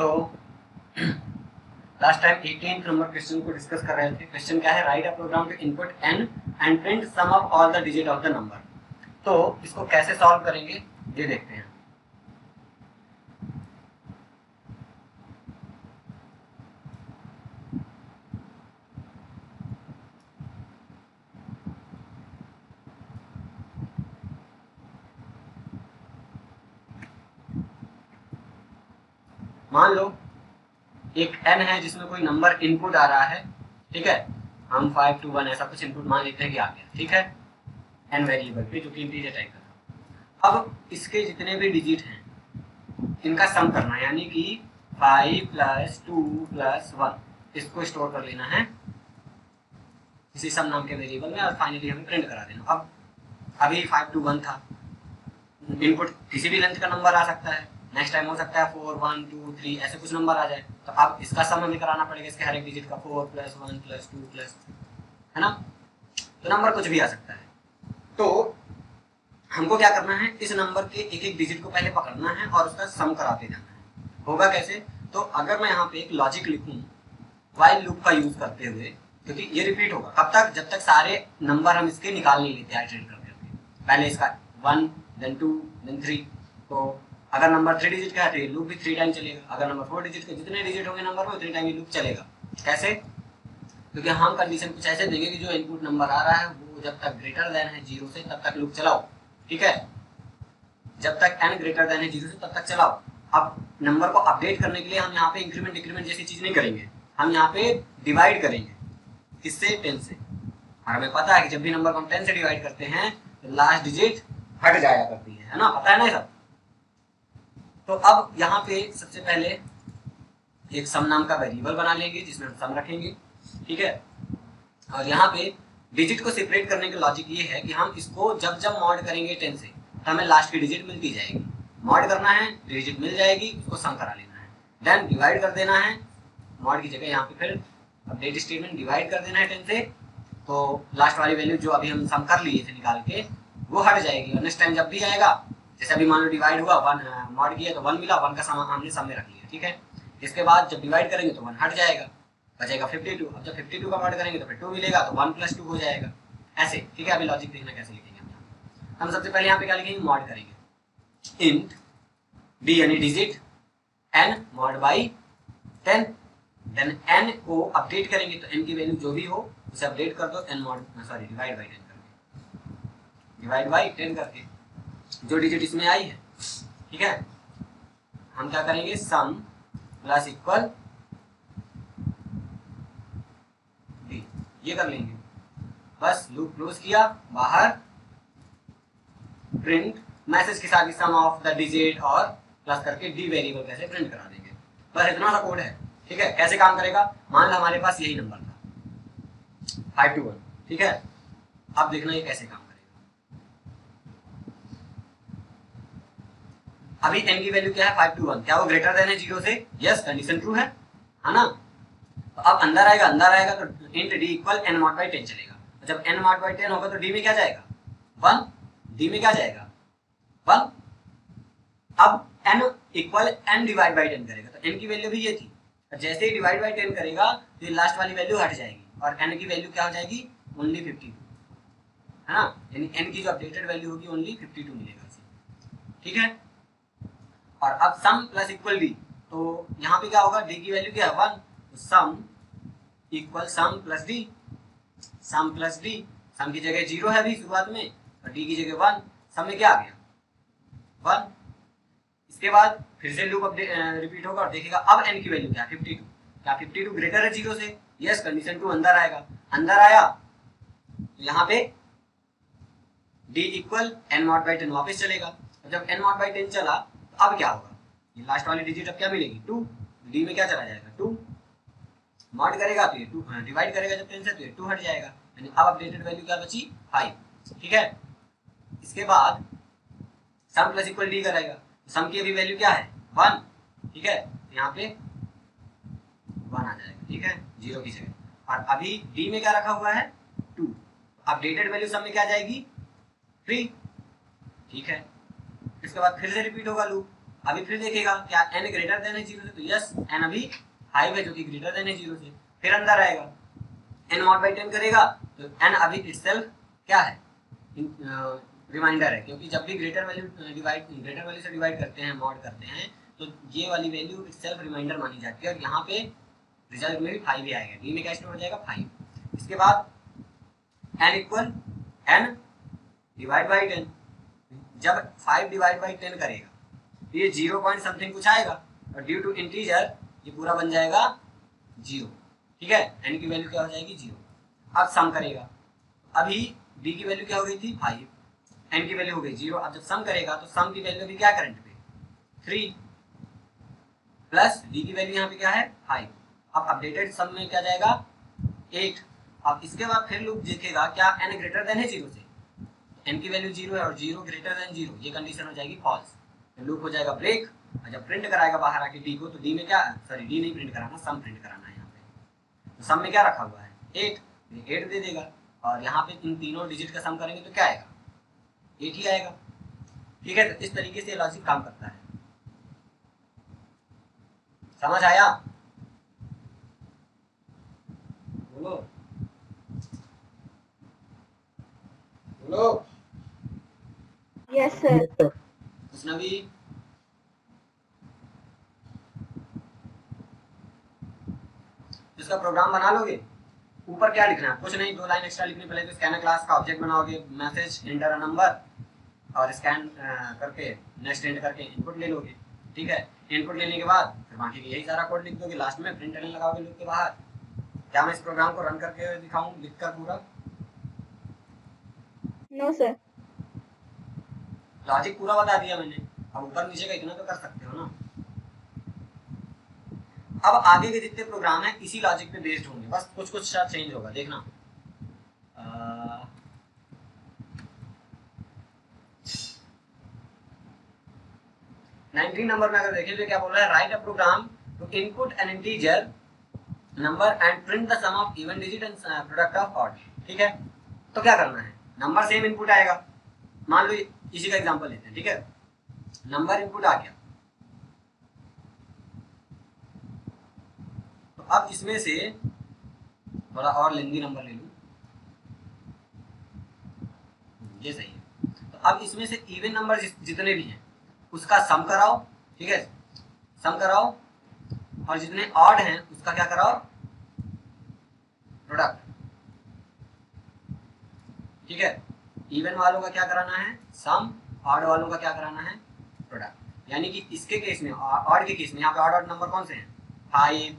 तो last time 18 number question को discuss कर रहे थे। क्वेश्चन क्या है, write a program to input n and print sum of all the digit of the number. तो इसको कैसे सॉल्व करेंगे ये देखते हैं। मान लो एक n है जिसमें कोई नंबर इनपुट आ रहा है, ठीक है। हम 5 2 1 ऐसा कुछ इनपुट मान लेते हैं कि आ गया, ठीक है, n वेरिएबल पे जो कि इंटीजर टाइप का। अब इसके जितने भी डिजिट हैं इनका सम करना है, यानी कि 5 + 2 + 1 इसको स्टोर कर लेना है किसी सम नाम के वेरिएबल में और फाइनली हमें प्रिंट करा देना। अब अभी 5 2 1 था, इनपुट किसी भी लेंथ का नंबर आ सकता है, नेक्स्ट टाइम हो सकता है 4 1 2 3 ऐसे कुछ नंबर आ जाए। तो अब इसका सम हमें कराना पड़ेगा इसके हर एक डिजिट का, 4 + 1 + 2 + 3, है ना। तो नंबर कुछ भी आ सकता है। तो हमको क्या करना है, इस नंबर के एक एक डिजिट को पहले पकड़ना है और उसका सम कराते जाना है। होगा कैसे, तो अगर मैं यहाँ पे एक लॉजिक लिखूं व्हाइल लूप का यूज करते हुए, क्योंकि ये रिपीट होगा कब तक, जब तक सारे नंबर हम इसके निकाल नहीं लेते आइटरेट करके। पहले इसका 1 then 2 then 3। तो अगर नंबर 3 डिजिट का है तो ये लूप भी 3 टाइम चलेगा। अगर नंबर 4 डिजिट का, जितने डिजिट होंगे नंबर में उतने टाइम ये लूप चलेगा। कैसे, क्योंकि हम कंडीशन कुछ ऐसे देंगे कि जो इनपुट नंबर आ रहा है वो जब तक ग्रेटर देन है 0 से तब तक लूप चलाओ, ठीक है। जब तक n ग्रेटर देन है 0 से तब तक चलाओ। अब नंबर को अपडेट करने के लिए हम यहाँ पे इंक्रीमेंट डिक्रीमेंट जैसी चीज नहीं करेंगे, हम यहाँ पे डिवाइड करेंगे। किससे, 10 से। और हमें पता है कि जब भी नंबर को हम 10 से डिवाइड करते हैं तो लास्ट डिजिट हट जाया करती है ना, पता है ना ये सब। तो अब यहाँ पे सबसे पहले एक सम नाम का वेरिएबल बना लेंगे जिसमें हम सम रखेंगे, ठीक है। और यहाँ पे डिजिट को सेपरेट करने का लॉजिक ये है कि हम इसको जब जब मॉड करेंगे 10 से तो हमें लास्ट की डिजिट मिलती जाएगी। मॉड करना है, डिजिट मिल जाएगी, उसको सम करा लेना है। देन डिवाइड कर देना है, मॉड की जगह यहाँ पे फिर अपडेट स्टेटमेंट डिवाइड कर देना है 10 से, तो लास्ट वाली वैल्यू जो अभी हम सम कर लिए थे निकाल के वो हट जाएगी। और नेक्स्ट टाइम जब भी आएगा, जैसे अभी मान लो डिवाइड हुआ 1 मॉड किया तो 1 मिला, 1 का सम हमने सम में रख लिया, ठीक है। इसके बाद जब डिवाइड करेंगे तो 1 हट जाएगा, बचेगा 52। अब जब 52 का मॉड करेंगे तो फिर 2 मिलेगा, तो 1 + 2 हो जाएगा, ऐसे, ठीक है। अभी लॉजिक देखना कैसे लिखेंगे हम सबसे पहले यहाँ पे क्या लिखेंगे, मॉड करेंगे इंट d यानी digit n mod by 10। Then n को अपडेट करेंगे तो n की वैल्यू जो भी हो उसे अपडेट कर दो, n mod sorry divide by 10 करके, डिवाइड बाई 10 करके जो डिजिट इसमें आई है, ठीक है। हम क्या करेंगे, सम प्लस इक्वल d ये कर लेंगे। बस लूप क्लोज किया, बाहर प्रिंट मैसेज के साथ सम ऑफ द डिजिट और प्लस करके डी वेरिएबल कैसे प्रिंट करा देंगे। बस इतना सा कोड है, ठीक है। कैसे काम करेगा, मान लो हमारे पास यही नंबर था 5 2 1, ठीक है। अब देखना ये कैसे काम करेगा। अभी n की वैल्यू क्या है, 5 2 1, क्या वो ग्रेटर देन है 0 से, यस, कंडीशन ट्रू है ना। तो अब अंदर आएगा तो int d equal n mod by 10 चलेगा। जब n मॉड बाई 10 होगा तो d में क्या जाएगा 1, d में क्या जाएगा 1। अब n equal n divide by 10 करेगा तो n की वैल्यू भी ये थी, जैसे ही डिवाइड बाई 10 करेगा तो ये लास्ट वाली वैल्यू हट जाएगी और n की वैल्यू क्या हो जाएगी, ओनली 52, है ना। यानी n की जो अपडेटेड वैल्यू होगी ओनली 52 मिलेगा इसे, ठीक है। और अब सम प्लस इक्वल d, तो यहाँ पे क्या होगा, d की वैल्यू क्या है 1, तो सम इक्वल सम प्लस d, सम प्लस d, सम की जगह 0 है अभी शुरुआत में और d की जगह 1, सम में क्या आ गया 1। इसके बाद फिर से लूप रिपीट होगा और देखेगा अब n की वैल्यू क्या है 52, क्या 52 ग्रेटर है 0 से, यस, कंडीशन 2 अंदर आएगा। अंदर आया तो यहाँ पे d equal n mod by 10 वापस चलेगा। और जब n मॉड बाई 10 चला तो अब क्या होगा, ये लास्ट वाली डिजिट अब क्या मिलेगी 2, d में क्या चला जाएगा 2, मॉड करेगा तो ये 2 डिवाइड करेगा जब 10 से तो ये 2 हट जाएगा, यानी अब अपडेटेड वैल्यू क्या बची 5, ठीक है। इसके बाद सम प्लस इक्वल d करेगा, सम की अभी वैल्यू क्या है 1, ठीक है, तो यहाँ पे 1 आ जाएगा, ठीक है, 0 की जगह। और अभी d में क्या रखा हुआ है 2, अपडेटेड वैल्यू सम में क्या जाएगी 3, ठीक है। इसके बाद फिर से रिपीट होगा लूप, अभी फिर देखेगा क्या n ग्रेटर देन है 0 से, तो यस n अभी 5 है जो कि ग्रेटर देन है 0 से, फिर अंदर आएगा n मॉड बाई 10 करेगा तो n अभी इटसेल्फ क्या है, रिमाइंडर है, क्योंकि जब भी ग्रेटर वैल्यू से डिवाइड करते हैं, मॉड करते हैं, तो ये वाली वैल्यू इटसेल्फ रिमाइंडर मानी जाती है और यहाँ पे रिजल्ट में भी 5 ही आएगा, डी में क्या स्टोर हो जाएगा 5। इसके बाद n equal n divide by 10, जब 5 डिवाइड बाई 10 करेगा तो ये 0 पॉइंट समथिंग कुछ आएगा और ड्यू टू इंटीजर ये पूरा बन जाएगा 0, ठीक है, n की वैल्यू क्या हो जाएगी 0। अब सम करेगा, अभी d की वैल्यू क्या हो गई थी 5, n की वैल्यू हो गई 0। अब जब सम करेगा तो सम की वैल्यू अभी क्या करंट पे 3 प्लस d की वैल्यू यहाँ पे क्या है 5। अब अपडेटेड सम में क्या जाएगा 8। अब इसके बाद फिर लूप देखेगा क्या n ग्रेटर देन है 0 से, n की वैल्यू 0 है और 0 ग्रेटर देन 0, ये कंडीशन हो जाएगी फॉल्स, तो लूप हो जाएगा ब्रेक। और जब प्रिंट कराएगा बाहर आके d को, तो d में क्या, सॉरी d नहीं प्रिंट कराना, सम प्रिंट कराना है यहाँ पे। तो सम में क्या रखा हुआ है 8, 8 दे देगा और यहाँ पे इन तीनों डिजिट का सम करेंगे तो क्या आएगा 8 ही आएगा, ठीक है। तो इस तरीके से लॉजिक काम करता है, समझ आया, बोलो बोलो। Yes sir. उसने भी इसका प्रोग्राम बना लोगे, ऊपर क्या लिखना है, कुछ नहीं, 2 लाइन एक्स्ट्रा लिखनी पड़ेगी। स्कैनर क्लास का ऑब्जेक्ट बनाओगे, मैसेज इंटर नंबर और स्कैन करके नेक्स्ट एंड करके इनपुट ले लोगे, ठीक है। इनपुट लेने के बाद फिर बाकी यही सारा कोड लिख दोगे, लास्ट में प्रिंट लगाओगे लूप के बाहर। क्या मैं इस प्रोग्राम को रन करके दिखाऊं लिखकर पूरा? No sir. लॉजिक पूरा बता दिया मैंने, अब ऊपर नीचे का इतना तो कर सकते हो ना। अब आगे के जितने प्रोग्राम हैं इसी लॉजिक पे बेस्ड होंगे, बस कुछ कुछ शायद चेंज होगा, देखना। 19 नंबर में अगर देखें तो क्या बोल रहा है, write a program to input an integer number and print the sum of even digit and product of odd, ठीक है। तो क्या करना है, नंबर सेम इनपुट आएगा, मान लो इसी का एग्जांपल लेते हैं, ठीक है। नंबर इनपुट आ गया, तो अब इसमें से थोड़ा और लेंदी नंबर ले लूं, ये सही है। तो अब इसमें से इवन नंबर जितने भी हैं उसका सम कराओ, ठीक है, सम कराओ, और जितने ऑड हैं उसका क्या कराओ प्रोडक्ट, ठीक है। इवन वालों का क्या कराना है सम, ऑड वालों का क्या कराना है प्रोडक्ट। यानी कि इसके केस में, ऑड के केस में, यहाँ पे ऑड नंबर कौन से हैं 5,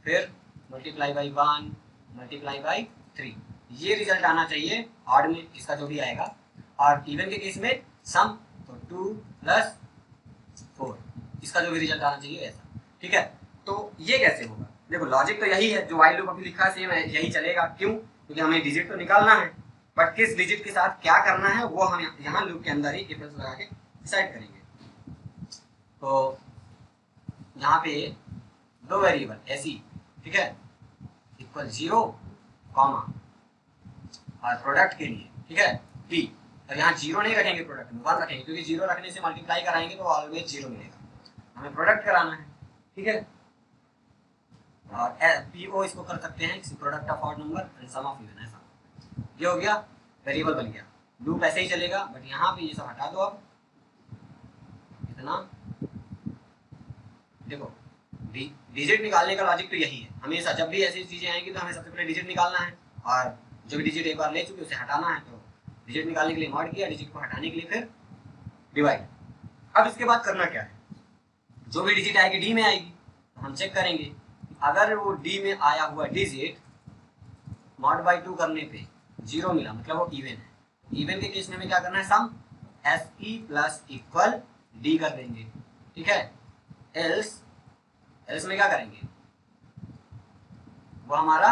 फिर मल्टीप्लाई बाई 1 मल्टीप्लाई बाई 3, ये रिजल्ट आना चाहिए ऑड में इसका जो भी आएगा। और इवन के केस में सम, तो 2 प्लस 4, इसका जो भी रिजल्ट आना चाहिए ऐसा, ठीक है। तो ये कैसे होगा, देखो लॉजिक तो यही है जो वाइल लूप अभी लिखा है, सेम है, यही चलेगा। क्यों, क्योंकि हमें डिजिट तो निकालना है, बट किस डिजिट के साथ क्या करना है वो हम यहाँ लूप के अंदर ही इफ एल्स लगा के डिसाइड करेंगे। तो यहाँ पे 2 वेरिएबल ऐसी, ठीक है, इक्वल 0 कॉमा और प्रोडक्ट के लिए, ठीक है, p, और यहाँ 0 नहीं रखेंगे, प्रोडक्ट में 1 रखेंगे, क्योंकि 0 रखने से मल्टीप्लाई कराएंगे तो ऑलवेज 0 मिलेगा, हमें प्रोडक्ट कराना है, ठीक है। और पीओ इसको कर सकते हैं product of odd number and sum of even, ऐसा ये हो गया, वेरिएबल बन गया। लूप ऐसे ही चलेगा, बट यहाँ पे ये सब हटा दो। अब इतना देखो, डिजिट निकालने का लॉजिक तो यही है, हमेशा जब भी ऐसी चीजें आएंगी तो हमें सबसे पहले डिजिट निकालना है, और जो भी डिजिट एक बार ले चुके उसे हटाना है। तो डिजिट निकालने के लिए मॉड किया, डिजिट को हटाने के लिए फिर डिवाइड। अब इसके बाद करना क्या है, जो भी डिजिट आएगी डी में आएगी, तो हम चेक करेंगे अगर वो डी में आया हुआ डिजिट मॉड बाई 2 करने पे 0 मिला, मतलब वो इवन है। इवन के केस में हमें क्या करना है, sum S E plus equal D कर देंगे, ठीक है। एल्स में क्या करेंगे, वो हमारा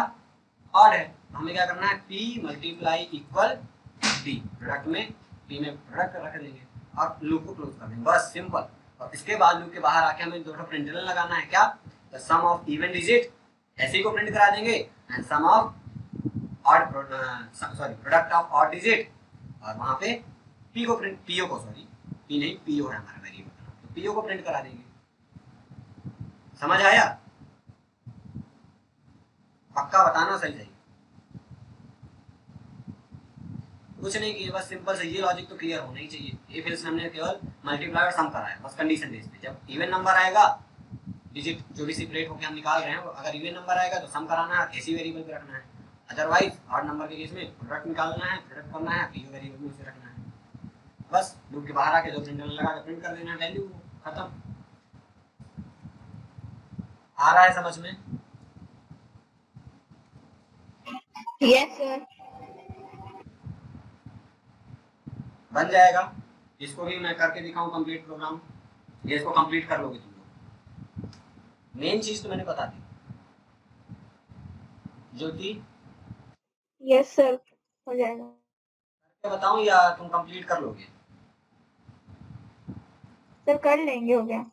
ऑड है, हमें क्या करना है p multiply equal D, product में p में प्रोडक्ट रख देंगे और लूप को क्लोज कर देंगे, बस सिंपल। और इसके बाद लूप के बाहर आके हमें दो प्रिंटरल लगाना है, क्या, the sum of even digit, ऐसे ही को प्रिंट करा देंगे, and sum of odd, sorry product of odd digit, और वहां पे p को प्रिंट, पीओ को, सॉरी p नहीं, पीओ है हमारा वेरिएबल, तो पीओ को प्रिंट करा देंगे। समझ आया? पक्का बताना सही सही। कुछ नहीं किया, बस सिंपल से ये लॉजिक तो क्लियर होना ही चाहिए। इफ एल्स हमने केवल मल्टीप्लाई और सम कराया, बस कंडीशन बेस पे। जब इवन नंबर आएगा, डिजिट जो भी सेपरेट होकर हम निकाल रहे हैं, अगर इवन नंबर आएगा तो सम कराना है, ऐसी वेरिएबल पे रखना है। अदरवाइज ऑड नंबर के केस में प्रोडक्ट निकालना है, प्रोडक्ट करना है, पीओ वेरिएबल में उसे रखना है। बस लूप के बाहर आके दो प्रिंटर लगा के प्रिंट कर देना है वैल्यू, खत्म। आ रहा है समझ में? Yes sir. बन जाएगा। इसको भी मैं करके दिखाऊं कंप्लीट प्रोग्राम, ये इसको कंप्लीट कर लोगे तुम लोग। मेन चीज तो मैंने बता दी। ज्योति यस सर, हो जाएगा। करके बताऊं या तुम कंप्लीट कर लोगे? सर कर लेंगे, हो गया।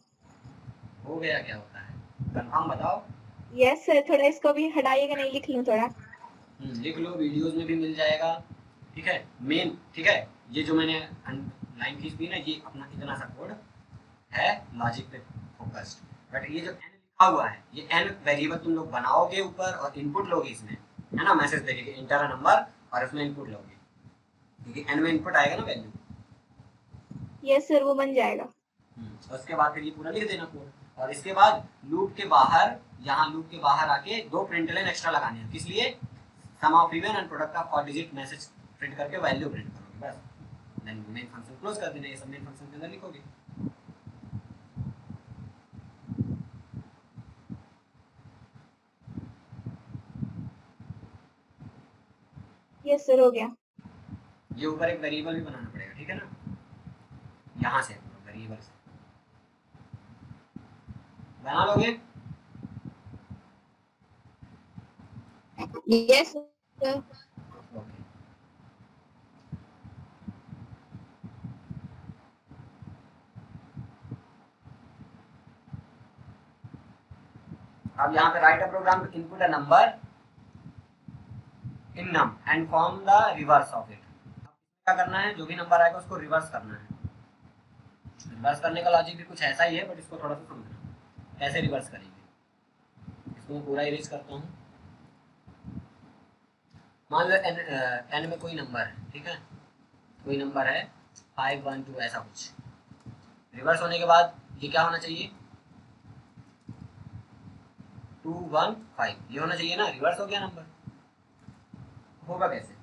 हो गया क्या होता है, कंफर्म बताओ। यस सर, थोड़ा इसको भी हटाइएगा, नहीं लिख लूं थोड़ा। लिख लो, वीडियोस में भी मिल जाएगा। ठीक है, मेन ठीक है। ये जो मैंने लाइन खींच दी ना, ये अपना इतना सा कोड है लॉजिक पे फोकस्ड। बट ये जो एन लिखा हुआ है, ये एन वेरिएबल तुम लोग बनाओगे ऊपर और इनपुट लोगे इसमें, है ना। मैसेज देखेंगे इंटर नंबर और इसमें इनपुट लोगे, क्योंकि एन में इनपुट आएगा ना वैल्यू। यस सर, वो बन जाएगा। उसके बाद फिर ये पूरा लिख देना कोड। और इसके बाद लूप के बाहर, यहाँ लूप के बाहर आके दो प्रिंट लाइन एक्स्ट्रा लगाने हैं। किस लिए? Sum of even and product of 4 digit message print करके वैल्यू प्रिंट करोगे, बस। देन मेन फंक्शन क्लोज कर देना, ये सब मेन फंक्शन के अंदर लिखोगे। यस सर, हो गया। ये ऊपर एक वेरिएबल भी बनाना पड़ेगा, ठीक है ना। यहाँ से वेरिएबल से बना लोगे। Yes sir. ओके, अब यहाँ पे write a program to input a number in num and form the reverse of it. क्या करना है, जो भी नंबर आएगा उसको रिवर्स करना है। रिवर्स करने का लॉजिक भी कुछ ऐसा ही है, बट इसको थोड़ा सा समझना कैसे रिवर्स करेंगे। इसको मैं पूरा इरेज करता हूँ। मान लो एन में कोई नंबर है, ठीक है, कोई नंबर है 5 1 2 ऐसा कुछ। रिवर्स होने के बाद ये क्या होना चाहिए, 2 1 5 ये होना चाहिए ना। रिवर्स हो गया नंबर, होगा कैसे?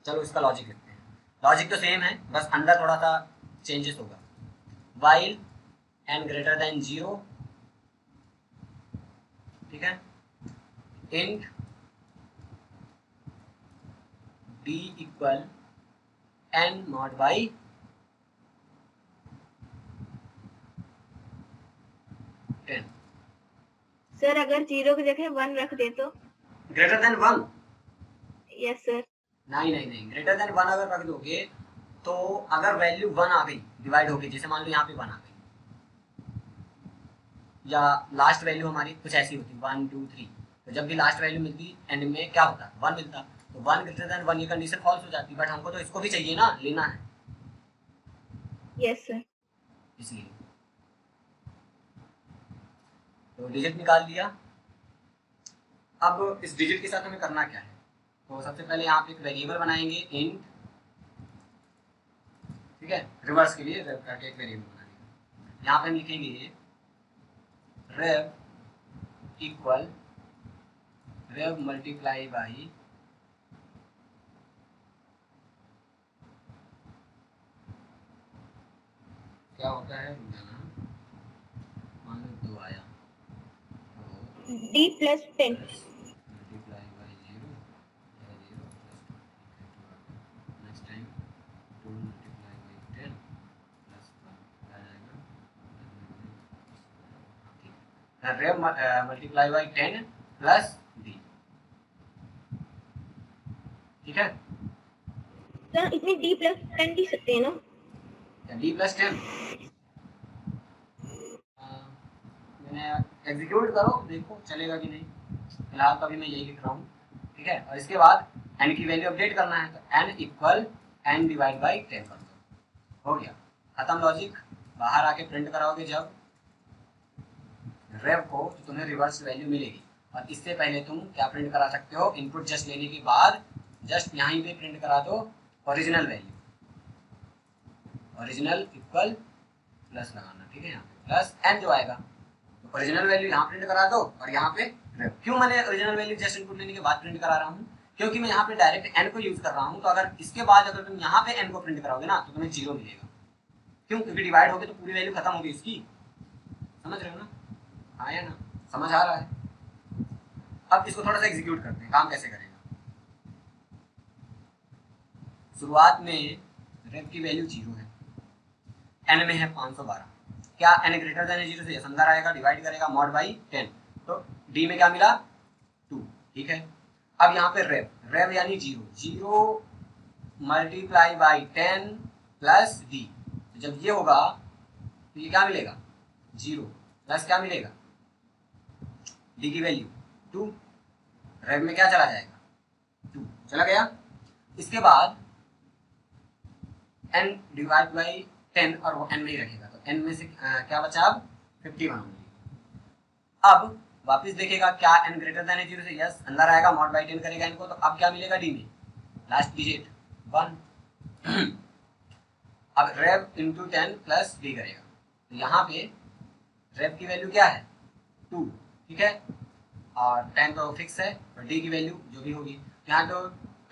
चलो इसका लॉजिक लिखते हैं। लॉजिक तो सेम है, बस अंदर थोड़ा सा चेंजेस होगा। वाइल एन ग्रेटर देन 0, ठीक है, int d equal n not by 10। Sir अगर 0 की जगह 1 रख दे तो? Greater than 1? Yes sir. नहीं नहीं नहीं, ग्रेटर देन 1 अगर रख दोगे तो अगर वैल्यू 1 आ गई डिवाइड होगी, जैसे मान लो यहाँ पे 1 आ गई, या लास्ट वैल्यू हमारी कुछ ऐसी होती 1 2 3, तो जब भी लास्ट वैल्यू मिलती एंड में क्या होता 1 मिलता, तो 1 ग्रेटर देन 1 ये कंडीशन फॉल्स हो जाती। बट हमको तो इसको भी चाहिए ना, लेना है, यस सर। इसलिए तो डिजिट निकाल दिया। अब इस डिजिट के साथ हमें करना क्या है, तो सबसे पहले यहाँ पे एक वेरिएबल बनाएंगे इंट, ठीक है, रिवर्स के लिए रेव करके एक वेरिएबल बनाएंगे। यहाँ पे हम लिखेंगे rev equal rev multiply by क्या होता है, मान लो 2 आया D plus 10। Multiply by 0 next time 2 multiply by 10 plus 1 आ जाएगा। रेव मल्टीप्लाई बाई 10 प्लस डी, ठीक है। सर इसमें D plus 10 लिख सकते हैं ना? डी प्लस 10 मैंने एग्जीक्यूट करो, देखो चलेगा कि नहीं। फिलहाल तो अभी मैं यही लिख रहा हूँ, ठीक है। और इसके बाद एन की वैल्यू अपडेट करना है, तो n equal n divide by 10 कर दो, हो गया, खत्म लॉजिक। बाहर आके प्रिंट कराओगे जब रेव को तो तुम्हें रिवर्स वैल्यू मिलेगी। और इससे पहले तुम क्या प्रिंट करा सकते हो, इनपुट जस्ट लेने के बाद जस्ट यहीं पे प्रिंट करा दो original value, original equal plus लगाना, ठीक है, यहाँ पे प्लस एन जो आएगा, तो ओरिजिनल वैल्यू यहाँ प्रिंट करा दो और यहाँ पे रेव। क्यों मैंने ओरिजिनल वैल्यू जस्ट इनपुट लेने के बाद प्रिंट करा रहा हूँ, क्योंकि मैं यहाँ पे डायरेक्ट एन को यूज कर रहा हूँ, तो अगर इसके बाद अगर तुम यहाँ पे एन को प्रिंट कराओगे ना तो तुम्हें 0 मिलेगा। क्यों, क्योंकि डिवाइड होगे तो पूरी वैल्यू खत्म होगी इसकी, समझ रहे हो ना, हाँ या ना, समझ आ रहा है। अब इसको थोड़ा सा एग्जीक्यूट करते हैं, काम कैसे करेगा। शुरुआत में रेव की वैल्यू 0 है, एन में है 512, क्या एन ग्रेटर देन 0 से अंदर आएगा, डिवाइड करेगा मॉड बाई 10, तो डी में क्या मिला 2, ठीक है। अब यहाँ पे रेव, रेव यानी 0 मल्टीप्लाई बाई 10 प्लस डी, जब ये होगा तो ये क्या मिलेगा 0 प्लस क्या मिलेगा डी की वैल्यू 2, रेव में क्या चला जाएगा 2 चला गया। इसके बाद n डिवाइड बाई 10 और वो n में ही रखेगा, तो n में से क्या बचा अब 51 होंगी। अब वापस देखेगा क्या n ग्रेटर देन 0 से यस, अंदर आएगा मॉड बाई 10 करेगा इनको, तो अब क्या मिलेगा d में लास्ट डिजिट 1 अब रेव इंटू 10 प्लस डी करेगा, तो यहाँ पे रेव की वैल्यू क्या है 2, ठीक है, और 10 तो फिक्स है और डी की वैल्यू जो भी होगी, यहाँ तो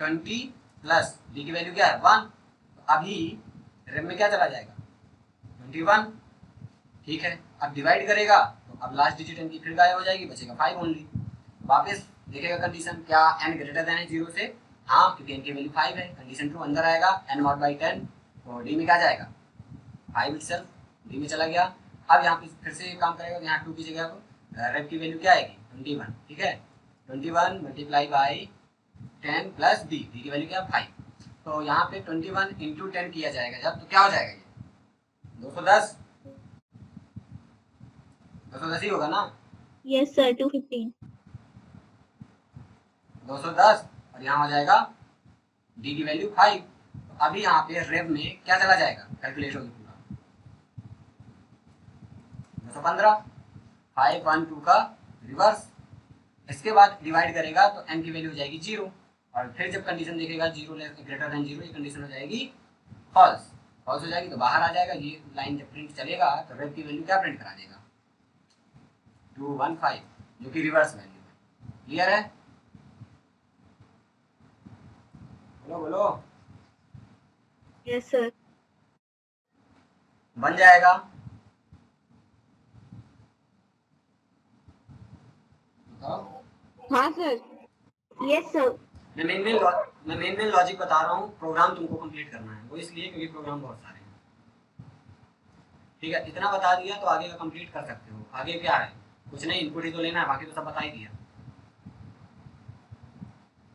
20 प्लस डी की वैल्यू क्या है 1, तो अभी रेव में क्या चला जाएगा 21, ठीक है। अब डिवाइड करेगा तो अब लास्ट डिजिट इनकी फिर गायब हो जाएगी, बचेगा 5 ओनली। वापस देखेगा कंडीशन क्या n ग्रेटर देन है 0 से, हाँ क्योंकि n की वैल्यू 5 है, कंडीशन ट्रू, अंदर आएगा n मॉड बाई 10, तो डी में क्या जाएगा 5 इटसेल्फ, डी में चला गया। अब यहाँ पे फिर से काम करेगा, तो यहाँ 2 की जगह पर रेव की वैल्यू क्या आएगी 21, ठीक है, 21 multiply by 10 plus D, D की वैल्यू क्या 5, तो यहाँ पे 21 इंटू 10 किया जाएगा जब, तो क्या हो जाएगा ये 210, 210 ही होगा ना, यस सर 215, 210 और यहाँ हो जाएगा डी की वैल्यू 5, तो अभी यहाँ पे रेव में क्या चला जाएगा कैलकुलेट होगी पूरा 215, 512 का रिवर्स। इसके बाद डिवाइड करेगा तो n की वैल्यू हो जाएगी 0, और फिर जब कंडीशन देखेगा 0 ग्रेटर देन 0, ये कंडीशन हो जाएगी फॉल्स, फॉल्स हो जाएगी तो बाहर आ जाएगा, ये लाइन जब प्रिंट चलेगा तो रेव की वैल्यू क्या प्रिंट करा देगा 215, जो कि रिवर्स वैल्यू है। क्लियर है, बोलो बोलो, यस सर, बन जाएगा, हाँ सर, यस सर, मैं मेन लॉजिक बता रहा हूँ, प्रोग्राम तुमको कंप्लीट करना है, वो इसलिए क्योंकि प्रोग्राम बहुत सारे हैं, ठीक है, इतना बता दिया तो आगे का कंप्लीट कर सकते हो। आगे क्या है, कुछ नहीं, इनपुट ही तो लेना है, बाकी तो सब बता ही दिया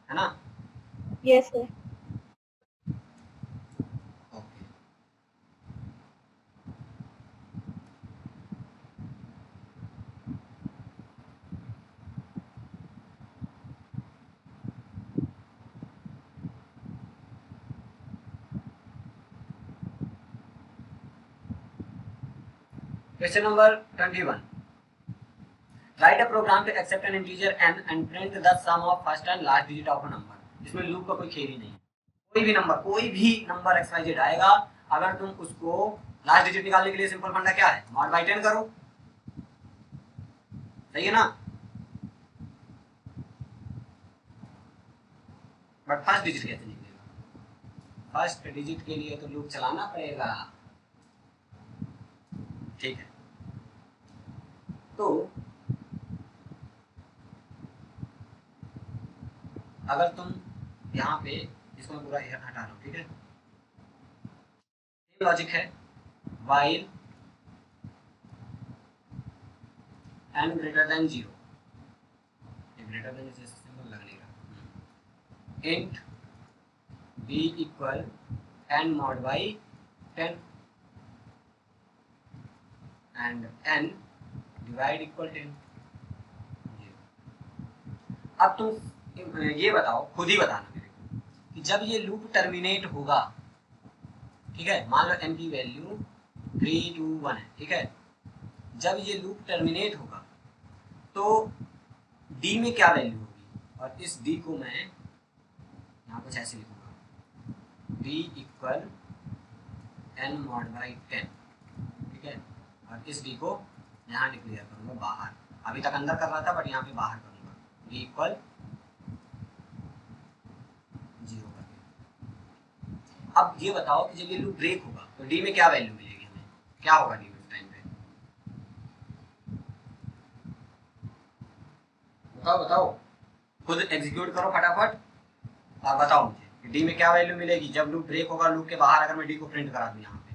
है ना। Yes sir, okay, question number 21, write a program to accept an integer n and print the sum of first and last digit of a number. इसमें लूप का कोई खेल ही नहीं, कोई भी नंबर XYZ आएगा, अगर तुम उसको लास्ट डिजिट निकालने के लिए सिंपल फंडा क्या है मॉड बाई 10 करो, सही है ना, बट फर्स्ट डिजिट कैसे निकलेगा, फर्स्ट डिजिट के लिए तो लूप चलाना पड़ेगा, ठीक है। तो अगर तुम यहाँ पे इसको मैं पूरा हटा रहा हूँ, ठीक है, लॉजिक है while n greater than 0, greater then जैसे सिंबल लग नहीं रहा, int b equal n mod by 10 and n divide equal 10। अब तुम ये बताओ, खुद ही बताना मेरे को कि जब ये लूप टर्मिनेट होगा, ठीक है, मान लो n की वैल्यू 3 2 1 है, ठीक है। जब ये लूप टर्मिनेट होगा तो डी में क्या वैल्यू होगी, और इस डी को मैं यहाँ कुछ ऐसे लिखूंगा, D equal n mod by 10, ठीक है। और इस डी को यहाँ डिक्लेयर करूँगा बाहर, अभी तक अंदर कर रहा था बट यहाँ पे बाहर करूँगा, डी इक्वल 0 करके। अब ये बताओ कि जब ये लूप ब्रेक होगा तो डी में क्या वैल्यू मिलेगी हमें, क्या होगा डी में उस टाइम पे, बताओ बताओ, खुद एग्जीक्यूट करो फटाफट और बताओ मुझे कि डी में क्या वैल्यू मिलेगी जब लूप ब्रेक होगा, लूप के बाहर अगर मैं डी को प्रिंट करा दूं यहाँ पे।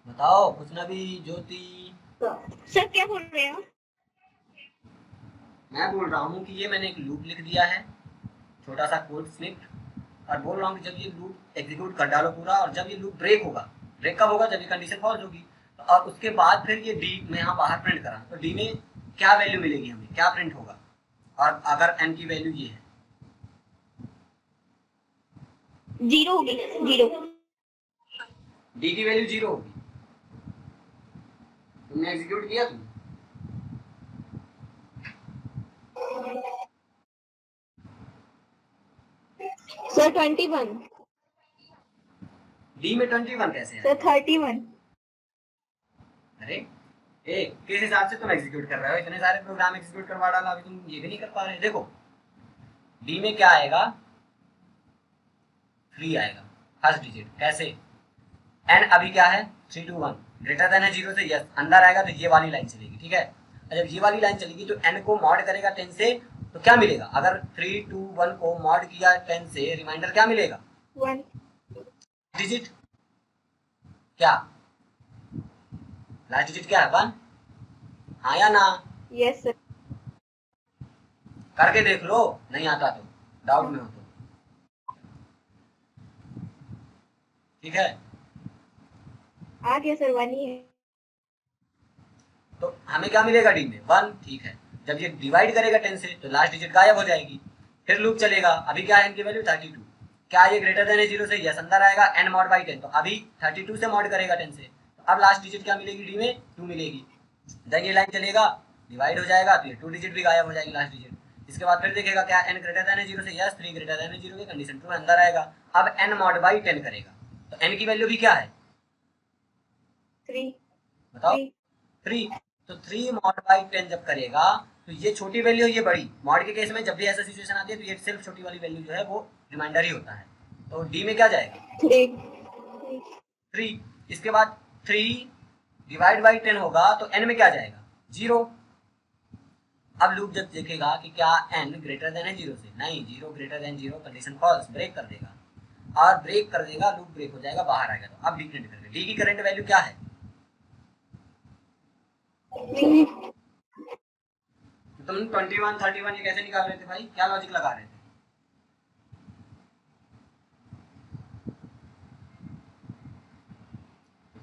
बताओ कुछ ना भी, ज्योति। सर क्या बोल रहे हो? मैं बोल रहा हूँ कि ये मैंने एक लूप लिख दिया है, छोटा सा कोड स्निप्ट, और बोल रहा हूँ कि जब ये लूप एग्जीक्यूट कर डालो पूरा, और जब ये लूप ब्रेक होगा, ब्रेक कब होगा, जब ये कंडीशन फॉल्स होगी, और उसके बाद फिर ये डी में यहाँ बाहर प्रिंट करा, तो डी में क्या वैल्यू मिलेगी हमें, क्या प्रिंट होगा, और अगर एन की वैल्यू ये है, 0 होगी, 0। डी की वैल्यू 0 होगी। तुमने एग्जीक्यूट किया तुम, सर 21। डी में 21 कैसे है? सर 31। अरे किस हिसाब से तुम एग्जीक्यूट कर रहे हो, इतने सारे प्रोग्राम एग्जीक्यूट करवा डाला, अभी तुम ये भी नहीं कर पा रहे। देखो डी में क्या आएगा, 3 आएगा फर्स्ट डिजिट, कैसे, एन अभी क्या है 3 2 1, ग्रेटर देन है 0 से, यस, अंदर आएगा तो ये वाली लाइन चलेगी, ठीक है। और जब ये वाली लाइन चलेगी तो एन को मॉड करेगा 10 से, तो क्या मिलेगा, अगर 3 2 1 को मॉड किया 10 से, रिमाइंडर क्या मिलेगा, 1 डिजिट, क्या लास्ट डिजिट क्या है, 1, हाँ या ना? Yes sir. करके देख लो, नहीं आता तो, डाउट में हो तो, ठीक है। आ गया सर, 1 ही है। तो हमें क्या मिलेगा डी में, 1, ठीक है। जब ये डिवाइड करेगा 10 से तो लास्ट डिजिट गायब हो जाएगी, फिर लूप चलेगा, अभी क्या है इनकी वैल्यू 32, क्या ये ग्रेटर देन है 0 से, यस, अंदर आएगा एन मॉड बाई 10, तो अभी 32 से मॉड करेगा 10 से, तो अब लास्ट डिजिट क्या मिलेगी डी में, 2 मिलेगी। जब ये लाइन चलेगा डिवाइड हो जाएगा तो ये 2 डिजिट भी गायब हो जाएगी लास्ट डिजिट, इसके बाद फिर देखेगा क्या एन ग्रेटर देन है 0 से, यस, 3 ग्रेटर देन है 0 की कंडीशन ट्रू, अंदर आएगा, अब एन मॉड बाई 10 करेगा, तो एन की वैल्यू भी क्या है, 3। बताओ 3, तो 3 मॉड बाई 10 जब करेगा तो ये छोटी वैल्यू, ये बड़ी, मॉड के केस में जब भी ऐसा सिचुएशन आती है तो ये सिर्फ छोटी वाली वैल्यू जो है वो रिमाइंडर ही होता है, तो डी में क्या जाएगा 3, इसके बाद 3 डिवाइड बाई 10 होगा तो एन में क्या जाएगा 0। अब लूप जब देखेगा कि क्या एन ग्रेटर देन है 0 से, नहीं, 0 greater than 0, condition false, break कर देगा, और ब्रेक कर देगा, लूप ब्रेक हो जाएगा, बाहर आएगा, तो अब डी प्रिंट करेगा, डी की करंट वैल्यू क्या है, तुम 21 31 ये कैसे निकाल रहे थे भाई, क्या लॉजिक लगा रहे थे,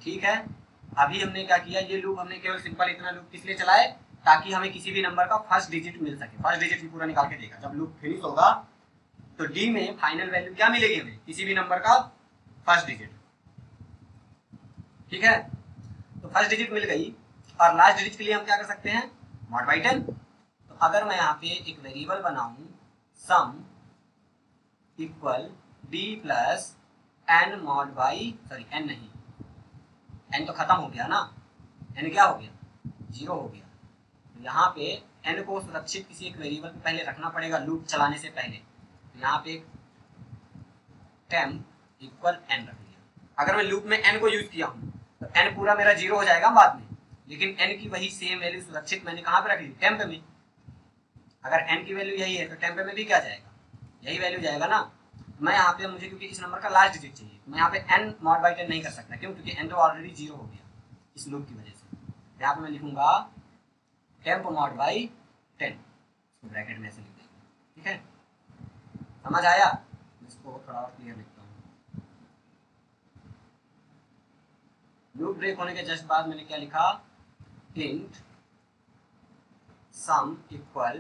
ठीक है। अभी हमने क्या किया, ये लूप हमने केवल सिंपल इतना लूप किस लिए चलाए, ताकि हमें किसी भी नंबर का फर्स्ट डिजिट मिल सके, फर्स्ट डिजिट भी पूरा निकाल के देगा, जब लूप फिनिश होगा तो डी में फाइनल वैल्यू क्या मिलेगी हमें, किसी भी नंबर का फर्स्ट डिजिट, ठीक है। तो फर्स्ट डिजिट मिल गई, और लास्ट डिजिट के लिए हम क्या कर सकते हैं, मॉड बाई 10, तो अगर मैं यहाँ पे एक वेरिएबल बनाऊं sum equal d plus n mod by, sorry n नहीं, एन तो खत्म हो गया ना, एन क्या हो गया 0 हो गया, तो यहाँ पे एन को सुरक्षित किसी एक वेरिएबल पे पहले रखना पड़ेगा लूप चलाने से पहले, तो यहाँ पे एक टेम्प इक्वल एन रख दिया, अगर मैं लूप में एन को यूज किया हूँ तो एन पूरा मेरा 0 हो जाएगा बाद में, लेकिन एन की वही सेम वैल्यू सुरक्षित मैंने कहाँ पे रख ली, टेम्प में, अगर एन की वैल्यू यही है तो टेम्प में भी क्या जाएगा, यही वैल्यू जाएगा ना। मैं यहाँ पे, मुझे क्योंकि इस नंबर का लास्ट डिजिट चाहिए, मैं यहाँ पे एन मॉड बाई 10 नहीं कर सकता, क्यों, क्योंकि एन तो ऑलरेडी 0 हो गया इस लूप की वजह से, यहाँ पे मैं लिखूंगा टेम्प मॉड बाई 10, इसको ब्रैकेट में ऐसे लिख देंगे, ठीक है, समझ आया, इसको थोड़ा और क्लियर लिखता हूँ। लूप ब्रेक होने के जस्ट बाद मैंने क्या लिखा, इंट सम इक्वल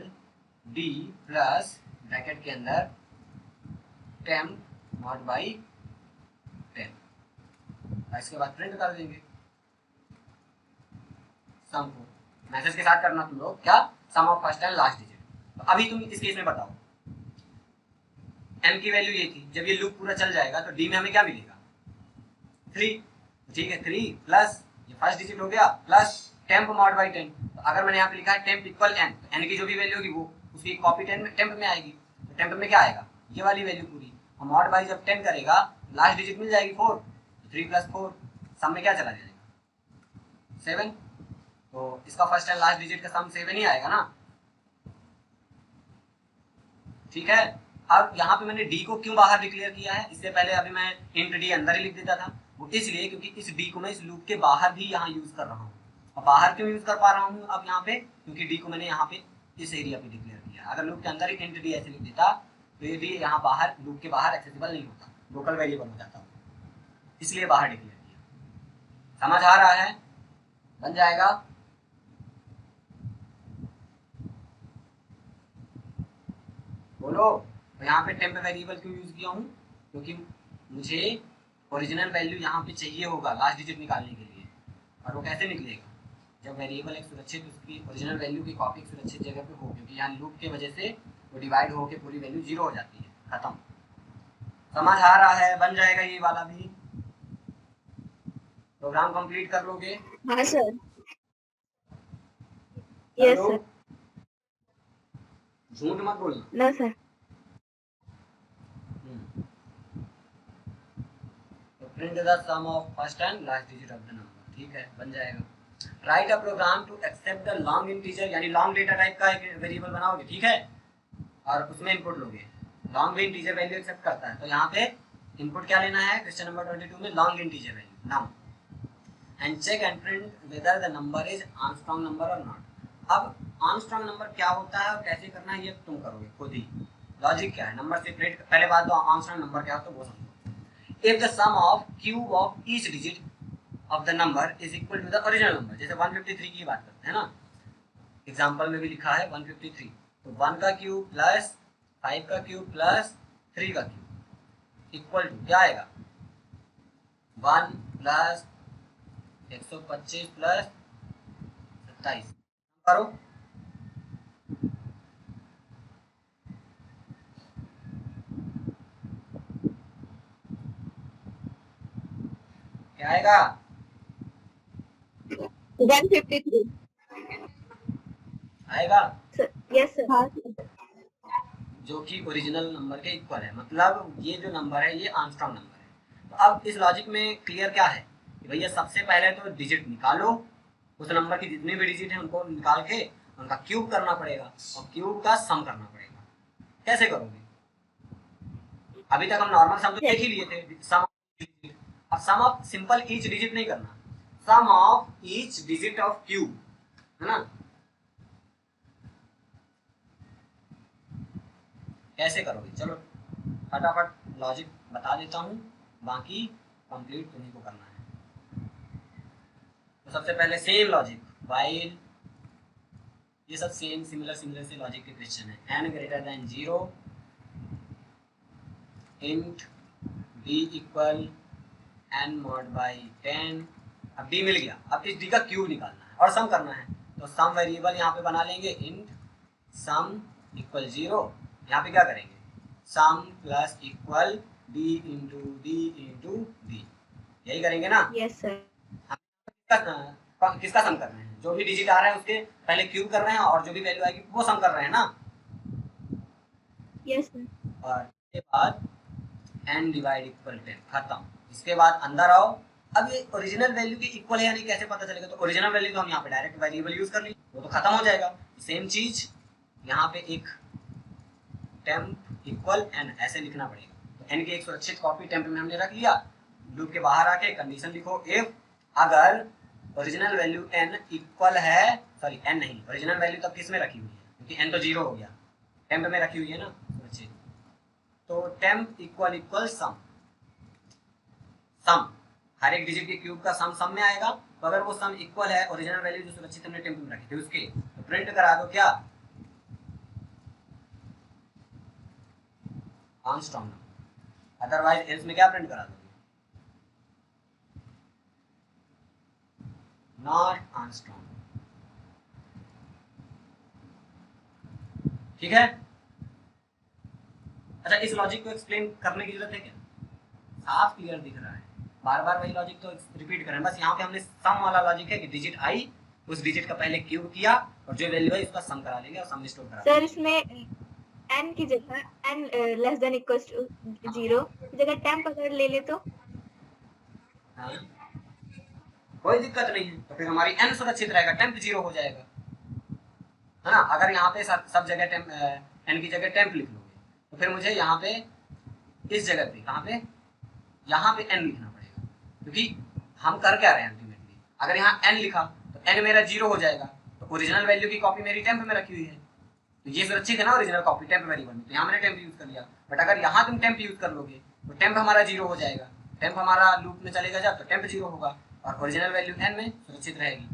डी प्लस ब्रैकेट के अंदर टेम्प मॉड बाई 10, इसके बाद प्रिंट कर देंगे सम को। मैसेज के साथ करना तुम लोग क्या, sum of first and last digit. तो अभी तुम इस केस में बताओ, m की वैल्यू ये थी, जब ये लूप पूरा चल जाएगा तो d में हमें क्या मिलेगा 3, ठीक है 3 प्लस ये फर्स्ट डिजिट हो गया प्लस टेम्प मॉड बाई 10। तो अगर मैंने यहाँ पे लिखा है टेम्प इक्वल n, तो n की जो भी वैल्यू होगी वो उसकी कॉपी टेम्प में आएगी। तो टेम्प में क्या आएगा, ये वाली वैल्यू पूरी, और मॉड बाई जब 10 करेगा लास्ट डिजिट मिल जाएगी 4, तो 3 प्लस 4 सम में क्या चला जाएगा 7। तो इसका फर्स्ट एंड लास्ट डिजिट का सम 7 ही आएगा ना, ठीक है। अब यहाँ पे मैंने d को क्यों बाहर डिक्लेयर किया है, इससे पहले अभी मैं इंट d अंदर ही लिख देता था, वो इसलिए क्योंकि इस d को मैं इस लूप के बाहर भी यहाँ यूज कर रहा हूँ। और बाहर क्यों यूज कर पा रहा हूँ अब यहाँ पे, क्योंकि d को मैंने यहाँ पे इस एरिया पे डिक्लेयर किया। अगर लूप के अंदर ही इंट d ऐसे लिख देता तो ये d यहाँ बाहर लूप के बाहर एक्सेसिबल नहीं होता, लोकल वेरिएबल हो जाता, इसलिए बाहर डिक्लेयर किया। समझ आ रहा है, बन जाएगा। बोलो, तो यहाँ पे टेम्प वेरिएबल क्यों यूज किया हूँ, क्योंकि मुझे ओरिजिनल वैल्यू यहाँ पे चाहिए होगा लास्ट डिजिट निकालने के लिए। और वो कैसे निकलेगा, जब वेरिएबल एक सुरक्षित उसकी ओरिजिनल वैल्यू की कॉपी एक सुरक्षित जगह पे हो, क्योंकि यहाँ लूप के वजह से वो डिवाइड होकर पूरी वैल्यू 0 हो जाती है, खत्म। समझ आ रहा है, बन जाएगा ये वाला भी। प्रोग्राम कंप्लीट कर लोगे? हाँ सर, यस सर। झूठ मत बोलना। No sir. तो print the sum of first and last digit of the number, ठीक है, बन जाएगा। Write a program to accept the long integer, यानी लॉन्ग डेटा टाइप का एक वेरिएबल बनाओगे, ठीक है, और उसमें इनपुट लोगे। लॉन्ग भी इंटीजर वैल्यू एक्सेप्ट करता है, तो यहाँ पे इनपुट क्या लेना है, क्वेश्चन नंबर 22 में long integer value num, and check and print whether the number is Armstrong number or not. अब आर्मस्ट्रांग नंबर क्या होता है और कैसे करना है ये तुम करोगे खुद ही। लॉजिक क्या है, नंबर सेपरेट, पहले बात तो आर्मस्ट्रांग नंबर क्या होता है वो समझो। If the sum of cube of each digit of the number is equal to the original number, जैसे 153 की बात करते हैं ना, एग्जांपल में भी लिखा है 153, तो 1 का क्यूब प्लस 5 का क्यूब प्लस 3 का क्यूब इक्वल टू क्या आएगा 1 प्लस 125 प्लस 27। करो, क्या आएगा 153 आएगा, यस सर। हाँ जो कि ओरिजिनल नंबर के इक्वल है, मतलब ये जो नंबर है ये आर्मस्ट्रांग नंबर है। तो अब इस लॉजिक में क्लियर क्या है कि भैया सबसे पहले तो डिजिट निकालो, उस नंबर की जितनी भी डिजिट है उनको निकाल के उनका क्यूब करना पड़ेगा और क्यूब का सम करना पड़ेगा। कैसे करोगे, अभी तक हम नॉर्मल सम तो देख ही लिए थे, सम अब sum of simple each digit नहीं करना, sum of each digit of cube, है ना। कैसे करोगे, चलो फटाफट लॉजिक बता देता हूँ, बाकी कंप्लीट तुम्ही को करना है। तो सबसे पहले सेम लॉजिक वाइल, ये सब सेम सिमिलर से लॉजिक के क्वेश्चन है। n greater than 0, int d equal n mod by 10। अब d मिल गया, अब इस d का क्यूब निकालना है और सम करना है, तो सम वेरिएबल यहाँ पे बना लेंगे, इंट सम इक्वल 0। यहाँ पे क्या करेंगे, sum plus equal d into D, यही करेंगे ना। Yes sir. किसका सम कर रहे हैं, जो भी डिजिट आ रहा है उसके पहले क्यूब कर रहे हैं और जो भी वैल्यू आएगी वो सम कर रहे हैं ना। Yes sir. और इसके बाद n डिवाइड इक्वल 10, खत्म। इसके बाद अंदर आओ, अब ये ओरिजिनल वैल्यू के इक्वल है या नहीं कैसे पता चलेगा, तो ओरिजिनल वैल्यू तो हम यहाँ पे डायरेक्ट वेरिएबल यूज कर ली, वो तो खत्म हो जाएगा। सेम चीज यहाँ पे एक टेम्प इक्वल n ऐसे लिखना पड़ेगा, तो n की एक सुरक्षित कॉपी टेम्प में हमने रख लिया। लूप के बाहर आके कंडीशन लिखो, इफ अगर ओरिजिनल वैल्यू n इक्वल है, सॉरी n नहीं, ओरिजिनल वैल्यू तब किस में रखी हुई है, क्योंकि n तो 0 हो गया, टेम्प में रखी हुई है ना सुरक्षित, तो टेम्प इक्वल सम, सम हर एक डिजिट के क्यूब का सम में आएगा, तो अगर वो सम इक्वल है ओरिजिनल वैल्यू जो सुरक्षित हमने टेम्प में रखी थी उसके, तो प्रिंट करा दो क्या, आर्मस्ट्रांग नंबर, अदरवाइज एल्स में क्या प्रिंट करा दोगे, नॉट आर्मस्ट्रांग। ठीक है। अच्छा, इस लॉजिक को एक्सप्लेन करने की जरूरत है क्या, साफ क्लियर दिख रहा है, बार बार वही लॉजिक तो रिपीट करें, बस यहाँ पे हमने सम वाला लॉजिक है कि डिजिट आई, उस डिजिट का पहले क्यूब किया और जो वैल्यू है उसका सम करा लेंगे और सम स्टोर करा सर इसमें n की जगह n less than equal to 0 की जगह टेम्प अगर ले ले तो हाँ, कोई दिक्कत नहीं है, तो फिर हमारी n सुरक्षित रहेगा, टेम्प 0 हो जाएगा, है ना। अगर यहाँ पे सब जगह टेम्प n की जगह टेम्प लिख लोगे तो फिर मुझे यहाँ पे इस जगह पे कहाँ पे यहाँ पे n लिखना पड़ेगा, क्योंकि हम कर क्या रहे हैं अल्टीमेटली, अगर यहाँ n लिखा तो n मेरा 0 हो जाएगा, तो ओरिजिनल वैल्यू की कॉपी मेरी टेम्प में रखी हुई है, तो ये सुरक्षित है ना ओरिजिनल कॉपी टेम्प वेरिएबल में, तो यहाँ मैंने टेम्प यूज कर लिया। बट अगर यहाँ तुम टेम्प यूज कर लोगे तो टेम्प हमारा 0 हो जाएगा, टेम्प हमारा लूप में चलेगा जब तो टेम्प 0 होगा और ओरिजिनल वैल्यू n में सुरक्षित रहेगी,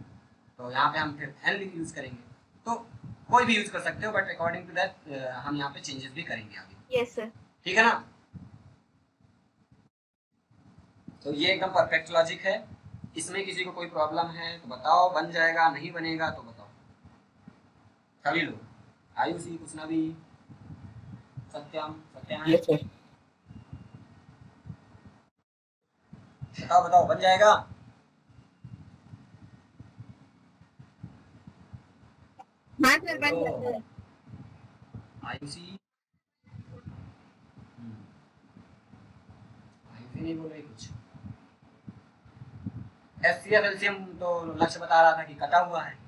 तो यहाँ पे हम फिर n यूज करेंगे। तो कोई भी यूज कर सकते हो, बट अकॉर्डिंग टू दैट हम यहाँ पे चेंजेस भी करेंगे आगे। Yes sir. ठीक है ना, तो ये एकदम परफेक्ट लॉजिक है। इसमें किसी को कोई प्रॉब्लम है तो बताओ, बन जाएगा, नहीं बनेगा तो बताओ सभी लोग, आयुषी, कुशनवी, सत्यम, सत्यम, यस सर। बताओ बताओ, बन जाएगा। हाँ सर बन जाता है। आयुषी, आयुषी नहीं बोल रही कुछ। एचसीएफ एलसीएम तो लक्ष्य बता रहा था कि कटा हुआ है।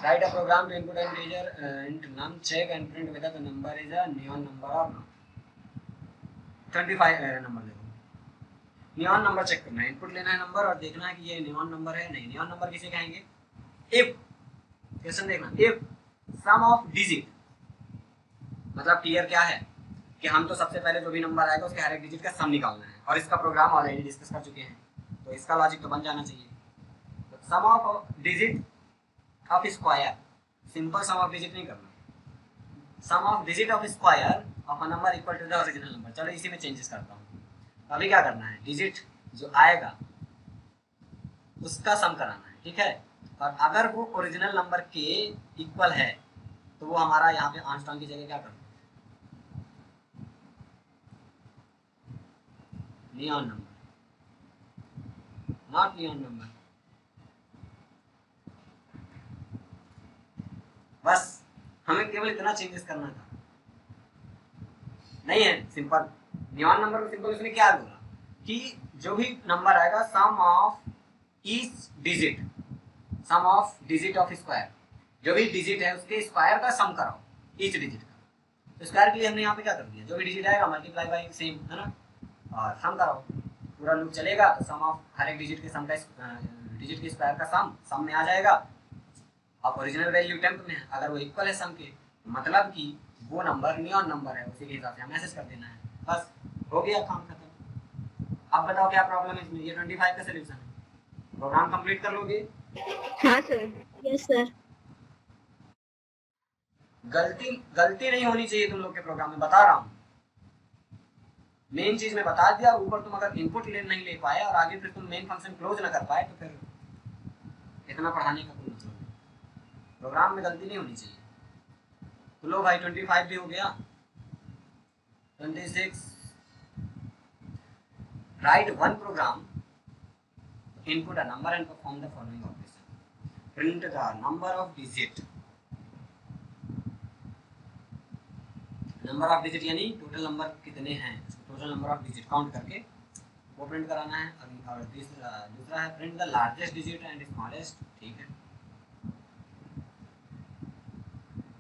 Write a program to input an integer into num check and print whether the number is a neon number or not. 25 number देखो, नियॉन नंबर चेक करना है, इनपुट लेना है नंबर और देखना है कि ये नियॉन नंबर है नहीं। नियॉन नंबर किसे कहेंगे, इफ, क्वेश्चन देखना, इफ सम ऑफ डिजिट, मतलब क्लियर क्या है कि हम तो सबसे पहले जो भी नंबर आएगा उसके हर एक डिजिट का सम निकालना है, और इसका प्रोग्राम ऑलरेडी डिस्कस कर चुके हैं, तो इसका लॉजिक तो बन जाना चाहिए। तो sum of digit of square, simple sum of digit नहीं करना, sum of digit of square of a number equal to the original number. चलो इसी में चेंजेस करता हूँ। अभी क्या करना है, डिजिट जो आएगा उसका सम कराना है, ठीक है, और अगर वो ओरिजिनल नंबर के इक्वल है तो वो हमारा यहाँ पे आर्मस्ट्रांग की जगह क्या करना है, neon number, not neon number. बस हमें केवल इतना चेंजेस करना था, नहीं है सिंपल। नियॉन नंबर में सिंपल उसने क्या बोला कि जो भी नंबर आएगा sum of each digit, sum of digit of square, जो भी डिजिट है उसके स्क्वायर का सम कराओ ईच डिजिट का। तो स्क्वायर के लिए हमने यहाँ पे क्या कर दिया, जो भी डिजिट आएगा मल्टीप्लाई बाई सेम, है ना, और सम कराओ, पूरा लूप चलेगा तो सम ऑफ हर एक डिजिट के सम का डिजिट के स्क्वायर का सम में आ जाएगा। अब ओरिजिनल वैल्यू टेम्प में है, अगर वो इक्वल है सम के, मतलब कि वो नंबर नियॉन नंबर है, उसी के हिसाब से हम मैसेज कर देना है, बस हो गया काम खत्म। अब बताओ क्या प्रॉब्लम है इसमें, ये 25 का सलूशन है, प्रोग्राम कंप्लीट कर लोगे। हाँ सर। Yes sir. गलती नहीं होनी चाहिए तुम लोग के प्रोग्राम में, बता रहा हूँ, मेन चीज में बता दिया, ऊपर तुम अगर इनपुट नहीं ले पाए और आगे फिर तुम मेन फंक्शन क्लोज ना कर पाए तो फिर इतना पढ़ाने का कोई मतलब नहीं। प्रोग्राम में गलती नहीं होनी चाहिए। तो लो भाई 25 भी हो गया, 26, write one program, input a number and perform the following operation, print the number of digit, number of digit यानी टोटल नंबर कितने हैं, total number of digit count करके वो प्रिंट कराना है। अभी और दूसरा है print the largest digit and smallest, ठीक है,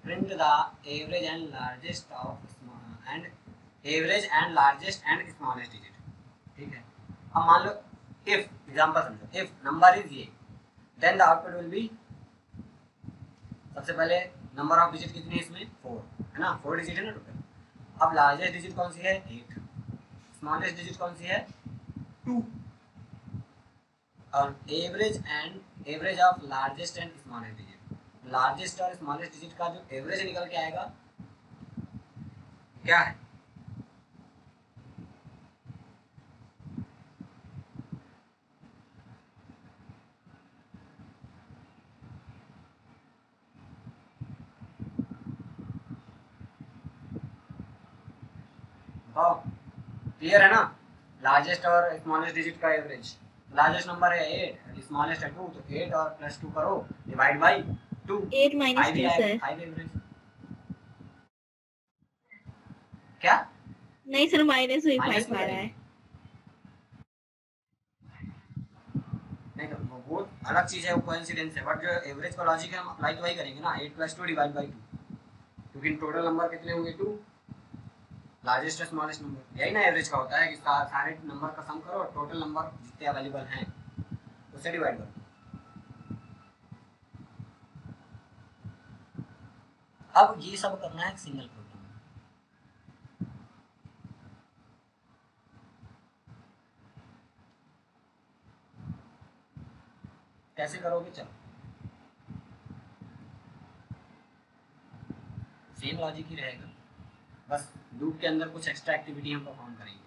print the average and largest and smallest digit, ठीक है। अब मान लो इफ, एग्जांपल समझो, इफ नंबर इज ये, then the output will be, सबसे पहले नंबर ऑफ डिजिट कितनी है इसमें 4 है ना, 4 डिजिट है ना टोटल। अब लार्जेस्ट डिजिट कौन सी है 8, स्मॉलेस्ट डिजिट कौन सी है 2, और average of largest and smallest digit, largest और स्मॉलेस्ट डिजिट का जो एवरेज निकल के आएगा क्या है, बताओ, क्लियर है ना। लार्जेस्ट और स्मॉलेस्ट डिजिट का एवरेज, लार्जेस्ट नंबर है 8, स्मॉलेस्ट है 2, तो 8 और प्लस 2 करो divide by 2, 8 minus 2 sir. 5 average क्या, नहीं सर, माइनस हुई माइनस 5 में आ रहा है। करेंगे, नहीं तो वो अलग चीज है, वो कोइंसिडेंस है, बट जो एवरेज का लॉजिक है हम अप्लाई तो वही करेंगे ना, 8 प्लस 2 डिवाइड बाई 2, क्योंकि टोटल नंबर कितने होंगे 2, लार्जेस्ट और स्मॉलेस्ट नंबर, यही ना एवरेज का होता है कि सारे नंबर का सम करो और टोटल नंबर जितने अवेलेबल हैं उससे डिवाइड करो। अब ये सब करना है एक सिंगल प्रोग्राम में। कैसे करोगे, चलो सेम लॉजिक ही रहेगा, बस लूप के अंदर कुछ एक्स्ट्रा एक्टिविटी हम परफॉर्म करेंगे।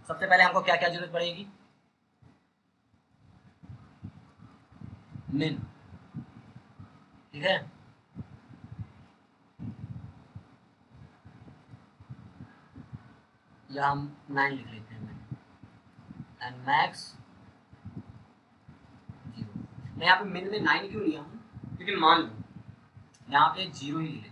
सबसे पहले हमको क्या क्या जरूरत पड़ेगी, मिन, ठीक है, या हम 9 लिख लेते हैं मिन, एंड मैक्स 0। मैं यहाँ पे मिन में 9 क्यों लिया हूँ, क्योंकि मान लो यहाँ पे 0 ही ले लेता हूँ,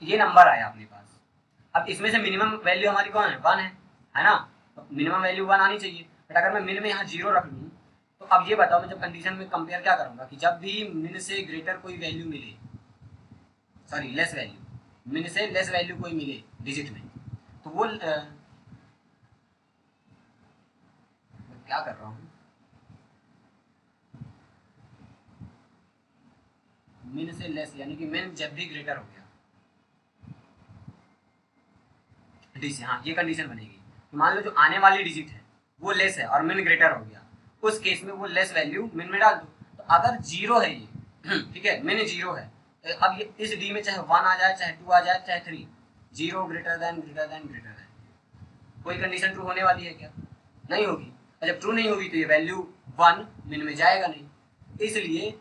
ये नंबर आया अपने पास। अब इसमें से मिनिमम वैल्यू हमारी कौन है, 1 है ना, तो मिनिमम वैल्यू 1 आनी चाहिए, बट अगर मैं मिन में यहाँ 0 रख लूँ तो अब ये बताओ मैं जब कंडीशन में कंपेयर क्या करूँगा कि जब भी मिन से ग्रेटर कोई वैल्यू मिले, सॉरी लेस वैल्यू, मिन से लेस वैल्यू कोई मिले डिजिट में, तो वो मैं क्या कर रहा हूँ, मिन से लेस यानी कि मिन जब भी ग्रेटर हो गया डी से, हाँ ये कंडीशन बनेगी, तो मान लो जो आने वाली डिजिट है वो लेस है और मिन ग्रेटर हो गया, उस केस में वो लेस वैल्यू मिन में डाल दो। तो अगर 0 है ये ठीक है, मिन 0 है, तो अब ये इस डी में चाहे 1 आ जाए, चाहे 2 आ जाए, चाहे 3, 0 greater then greater than greater than, कोई कंडीशन ट्रू होने वाली है क्या, नहीं होगी, और जब ट्रू नहीं होगी तो ये वैल्यू 1 मिन में जाएगा नहीं, इसलिए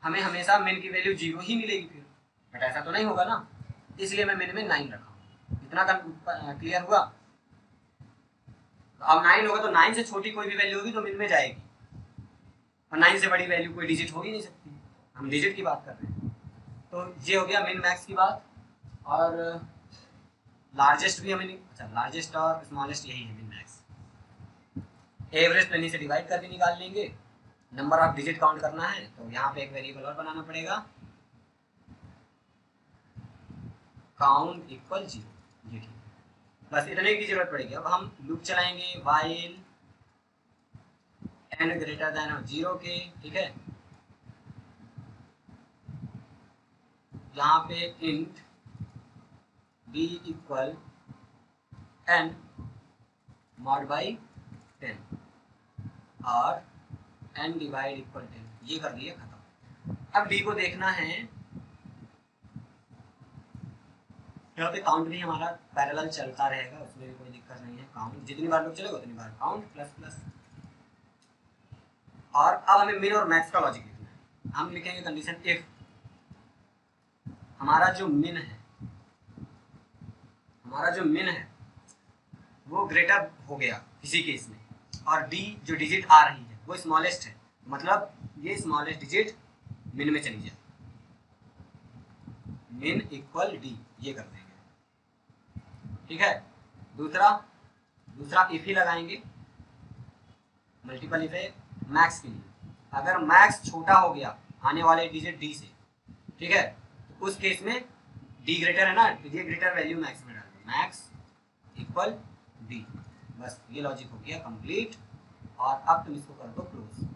हमें हमेशा मिन की वैल्यू 0 ही मिलेगी फिर, बट ऐसा तो नहीं होगा ना, इसलिए मैं मिन में 9 रखा हूँ। इतना क्लियर हुआ। अब 9 होगा तो 9 से छोटी कोई भी वैल्यू होगी तो मिन में जाएगी, और 9 से बड़ी वैल्यू कोई डिजिट हो ही नहीं सकती, हम डिजिट की बात कर रहे हैं। तो ये हो गया मिन मैक्स की बात, और लार्जेस्ट भी हमें, अच्छा लार्जेस्ट और स्मॉलेस्ट यही है मिन मैक्स, एवरेज तो इन्हीं से डिवाइड करके निकाल लेंगे। नंबर ऑफ डिजिट काउंट करना है तो यहाँ पे एक वेरिएबल और बनाना पड़ेगा, काउंट इक्वल 0, ये ठीक है, बस इतने की जरूरत पड़ेगी। अब हम लूप चलाएंगे वाइल n ग्रेटर देन 0 के, ठीक है, यहाँ पे int b equal n mod by 10 और n डिवाइड इक्वल 10, ये कर दिए खत्म। अब d को देखना है, यहाँ पे काउंट भी हमारा पैरेलल चलता रहेगा, उसमें भी कोई दिक्कत नहीं है, काउंट जितनी बार लूप चलेगा उतनी बार काउंट प्लस प्लस। और अब हमें मिन और मैक्स का लॉजिक लिखना है, हम लिखेंगे कंडीशन इफ हमारा जो मिन है, वो ग्रेटर हो गया किसी केस में, और डी जो डिजिट आ रही है वो स्मॉलेस्ट है, मतलब ये स्मॉलेस्ट डिजिट मिन में चली जाए, मिन इक्वल डी, ये कर देंगे, ठीक है। दूसरा इफ ही लगाएंगे, मल्टीपल इफ है मैक्स के लिए, अगर मैक्स छोटा हो गया आने वाले डिजिट डी से, ठीक है, तो उस केस में डी ग्रेटर है ना, ये ग्रेटर वैल्यू मैक्स में डाल दो, मैक्स इक्वल डी। बस ये लॉजिक हो गया कंप्लीट। और अब तुम इसको कर दो क्लोज।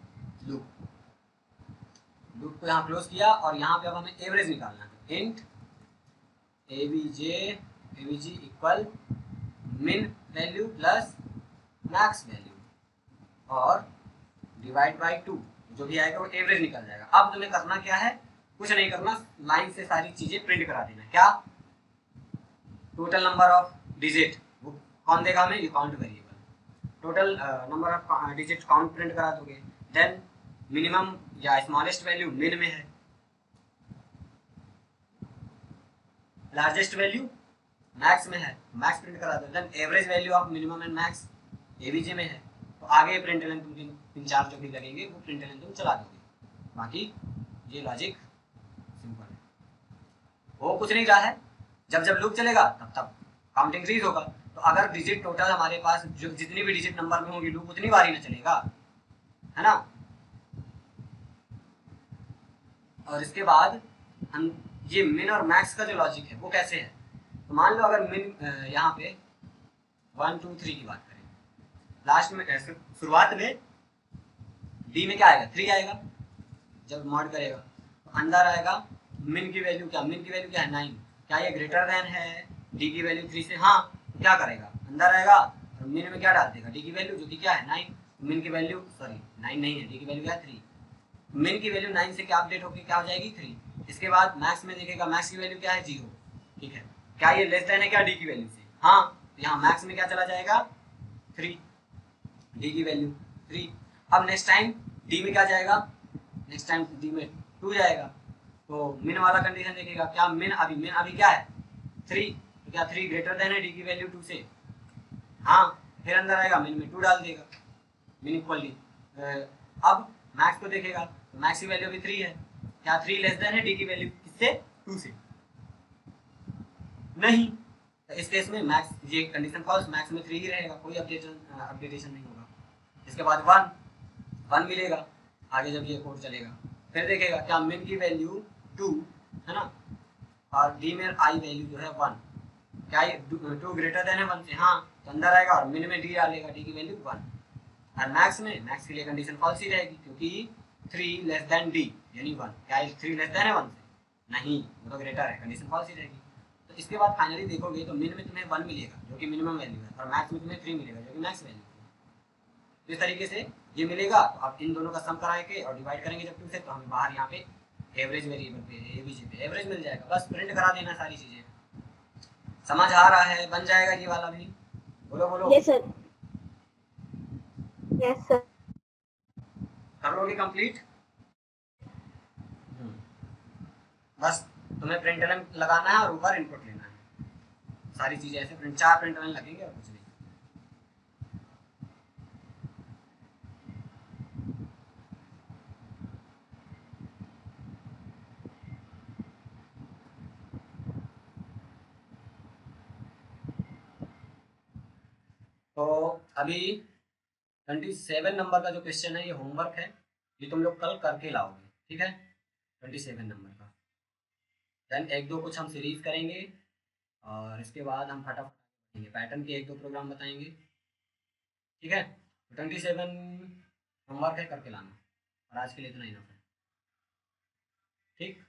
लूप को यहाँ क्लोज किया और यहाँ पे अब हमें एवरेज निकालना है। इंट एवीजी इक्वल मिन वैल्यू प्लस मैक्स वैल्यू और डिवाइड बाई 2, जो भी आएगा वो एवरेज निकल जाएगा। अब तुम्हें करना क्या है, कुछ नहीं करना, लाइन से सारी चीजें प्रिंट करा देना। क्या? टोटल नंबर ऑफ डिजिट, वो कौन देगा हमें? ये count variable. Total number of digit count print करा दोगे। देन मिनिमम या स्मॉलेस्ट वैल्यू मिन में है, लार्जेस्ट वैल्यू मैक्स में है, मैक्स प्रिंट करा दो। Then average value of minimum and max AVG में है। तो आगे प्रिंट लाइन तुम तीन चार जो भी लगेंगे वो प्रिंट लाइन तुम चला दोगे। बाकी ये लॉजिक सिंपल है, वो कुछ नहीं रहा है। जब जब लूप चलेगा तब तब काउंट इंक्रीज होगा। तो अगर डिजिट टोटल हमारे पास जो जितनी भी डिजिट नंबर में होगी लूप उतनी बार ही ना चलेगा, है ना। और इसके बाद हम ये मिन और मैक्स का जो लॉजिक है वो कैसे है, तो मान लो अगर मिन यहाँ पे 1 2 3 की बात करें, लास्ट में शुरुआत में डी में क्या आएगा? 3 आएगा। जब मॉड करेगा तो अंदर आएगा मिन की वैल्यू क्या? मिन की वैल्यू क्या है? 9। क्या ये ग्रेटर देन है डी की वैल्यू 3 से? हाँ। तो क्या करेगा? अंदर आएगा और मिन में क्या डाल देगा? डी की वैल्यू, जो कि क्या है? 9। मिन की वैल्यू 9 नहीं है, डी की वैल्यू क्या है? 3। मिन की वैल्यू 9 से क्या अपडेट होकर क्या हो जाएगी? 3। इसके बाद मैक्स में देखेगा, मैक्स की वैल्यू क्या है? 0। ठीक है, क्या ये लेस देन है क्या डी की वैल्यू से? हाँ। तो यहाँ मैक्स में क्या चला जाएगा? 3, डी की वैल्यू 3। अब नेक्स्ट टाइम डी में क्या जाएगा? नेक्स्ट टाइम डी में 2 जाएगा। तो मिन वाला कंडीशन देखेगा, क्या मिन अभी क्या है? 3। तो क्या 3 ग्रेटर देन है डी की वैल्यू 2 से? हाँ। फिर अंदर आएगा, मिन में 2 डाल देगा, मिन इक्वली। अब मैक्स को देखेगा, तो मैक्स की वैल्यू अभी 3 है। क्या 3 लेस देन है डी की वैल्यू किससे? 2 से? नहीं। तो इस केस में मैक्स, ये कंडीशन फॉल्स, मैक्स में 3 ही रहेगा, कोई अपडेटेशन नहीं होगा। इसके बाद 1 मिलेगा आगे जब ये कोड चलेगा। फिर देखेगा क्या मिन की वैल्यू 2 है ना, और डी में आई वैल्यू जो है 1। क्या ये 2 ग्रेटर देन है 1 से? हाँ। तो अंदर आएगा और मिन में डी डालेगा, डी की वैल्यू 1। और मैक्स के लिए कंडीशन फॉल्स ही रहेगी, क्योंकि 3 लेस देन डी यानी 1। क्या 3 लेस देन है 1 से? नहीं, वो तो ग्रेटर है, कंडीशन फॉल्स ही रहेगी। तो इसके बाद फाइनली देखोगे तो मिन में तुम्हें 1 मिलेगा जो कि मिनिमम वैल्यू है, और मैक्स में तुम्हें 3 मिलेगा जो कि मैक्स वैल्यू है। तो इस तरीके से ये मिलेगा। तो अब इन दोनों का सम कराएंगे और डिवाइड करेंगे जब 2 से, तो हमें बाहर यहाँ पे एवरेज वेरिएबल पे एवीजी पे एवरेज मिल जाएगा। बस प्रिंट करा देना सारी चीजें। समझ आ रहा है? बन जाएगा ये वाला भी? बोलो बोलो। Yes sir. Yes sir. कर लोगे कंप्लीट? बस तुम्हें प्रिंट लाइन लगाना है और ऊपर इनपुट लेना है। सारी चीजें ऐसे प्रिंट, 4 प्रिंट लाइन लगेंगे और कुछ नहीं। तो अभी 27 नंबर का जो क्वेश्चन है ये होमवर्क है, ये तुम लोग कल करके लाओगे, ठीक है? 27 नंबर का। देन एक दो कुछ हम सीरीज करेंगे और इसके बाद हम फटाफट पैटर्न के 1 2 प्रोग्राम बताएंगे, ठीक है? तो 27 होमवर्क है, करके लाना। और आज के लिए इतना ही ना, ठीक।